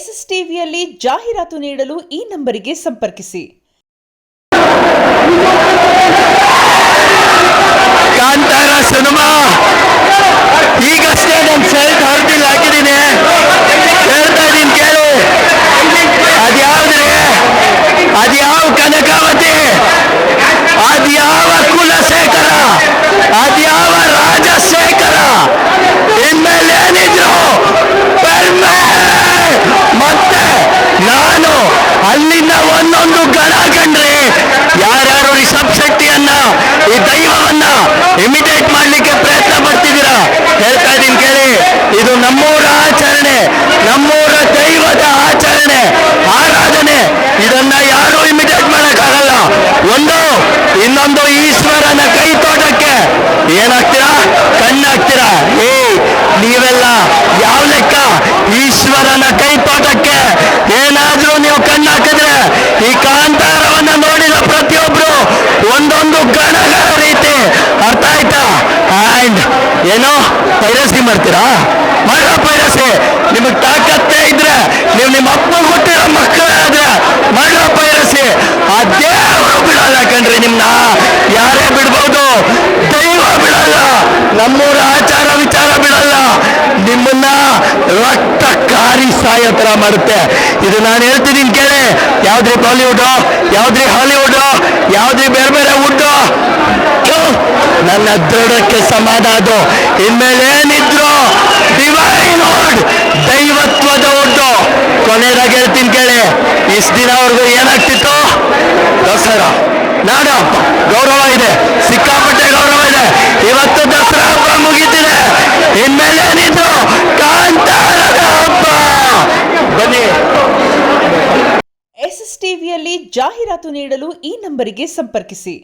S S ಟಿವಿಯಲ್ಲಿ ಜಾಹೀರಾತು ನೀಡಲು ಈ ನಂಬರಿಗೆ ಸಂಪರ್ಕಿಸಿ. ಕಾಂತಾರ ಸಿನಿಮಾ ಈಗಷ್ಟೇ ನನ್ನ ಶರ್ಟ್ ಹೊರಟಿಲ್ಲ ಹಾಕಿದ್ದೀನಿ, ಹೇಳ್ತಾ ಇದ್ದೀನಿ ಕೇಳು. ಅದ್ಯಾವ್ದ್ರಿ, ಅದ್ಯಾವ ಕನಕಾವತಿ, ಅದ್ಯಾವ ಕುಲಶೇಖರ, ಅದ್ಯಾವ ರಾಜಶೇಖರ, ಇನ್ಮೇಲೆ ಏನಿದ್ರು ಮತ್ತೆ ನಾನು ಅಲ್ಲಿಂದ ಒಂದೊಂದು ಗಣ ಕಂಡ್ರಿ. ಯಾರ್ಯಾರು ರಿಷಬ್ ಶೆಟ್ಟಿಯನ್ನ, ಈ ದೈವವನ್ನ ಇಮಿಟೇಟ್ ಮಾಡ್ಲಿಕ್ಕೆ ಪ್ರಯತ್ನ ಪಡ್ತಿದ್ದೀರಾ, ಹೇಳ್ತಾ ಇದ್ದೀನಿ ಕೇಳಿ. ಇದು ನಮ್ಮೂರ ಆಚರಣೆ, ನಮ್ಮೂರ ದೈವದ ಆಚರಣೆ, ಆರಾಧನೆ. ಇದನ್ನ ಯಾರು ಇಮಿಟೇಟ್ ಮಾಡಕ್ಕಾಗಲ್ಲ. ಇನ್ನೊಂದು ಈಶ್ವರನ ಕೈ ತೋಟಕ್ಕೆ ಏನಾಗ್ತೀರಾ, ಕಣ್ಣಾಗ್ತೀರಾ. ನೀವೆಲ್ಲ ಯಾವ ಲೆಕ್ಕ? ಈಶ್ವರನ ಕೈ ತೋಟಕ್ಕೆ ಏನಾದ್ರೂ ನೀವು ಕಣ್ಣಾಕಿದ್ರೆ ಈ ಕಾಂತಾರವನ್ನ ನೋಡಿದ ಪ್ರತಿಯೊಬ್ರು ಒಂದೊಂದು ಗಣಗಳ ರೀತಿ, ಅರ್ಥ ಆಯ್ತಾ? ಅಂಡ್ ಏನೋ ಪೈರಸಿ ಮಾಡ್ತೀರಾ, ಮಾಡೋ ಪೈರಸಿ. ನಿಮಗ್ ತಾಕತ್ತೇ ಇದ್ರೆ, ನೀವು ನಿಮ್ಮ ಅಪ್ಪ ಹುಟ್ಟಿರೋ ಮಕ್ಕಳಾದ್ರೆ ಮಾಡೋ ಪೈರಸಿ. ಆ ದೇವರು ಬಿಡಲ್ಲ ಕಣ್ರಿ ನಿಮ್ನ, ಯಾರೇ ಬಿಡ್ಬೋದು, ದೈವ ಬಿಡಲ್ಲ, ನಮ್ಮೂರ ಆಚಾರ ವಿಚಾರ ಬಿಡಲ್ಲ. ನಿಮ್ಮನ್ನ ರಕ್ತ ಕಾರಿ ಸಾಯೋ ತರ ಮಾಡುತ್ತೆ. ಇದು ನಾನು ಹೇಳ್ತಿದ್ದೀನಿ ಕೇಳಿ. ಯಾವ್ದ್ರಿ ಬಾಲಿವುಡ್, ಯಾವ್ದ್ರಿ ಹಾಲಿವುಡ್, ಯಾವ್ದ್ರಿ ಬೇರೆ ಬೇರೆ ವುಡ್, ನನ್ನ ದೃಢಕ್ಕೆ ಸಮಾನ. ಅದು ಇನ್ಮೇಲೆ ಏನಿದ್ರು ಡಿವೈನ್ ವುಡ್, ದೈವತ್ವದ ವುಡ್. ಕೊನೆಯದಾಗಿ ಹೇಳ್ತೀನಿ ಕೇಳಿ. ಇಷ್ಟು ದಿನವರೆಗೂ ಏನಾಗ್ತಿತ್ತು, ದಸರಾ ನಾಡ ಹಬ್ಬ ಗೌರವ ಇದೆ, ಸಿಕ್ಕಾಪಟ್ಟೆ ಗೌರವ ಇದೆ. ಇವತ್ತು ದಸರಾ ಹಬ್ಬ ಮುಗಿತಿದೆ, ಇನ್ಮೇಲೆ ಏನಿದ್ರು ಕಾಂತಾರದ ಹಬ್ಬ. ಬನ್ನಿ. ಎಸ್ಎಸ್ ಟಿವಿಯಲ್ಲಿ ಜಾಹೀರಾತು ನೀಡಲು ಈ ನಂಬರಿಗೆ ಸಂಪರ್ಕಿಸಿ.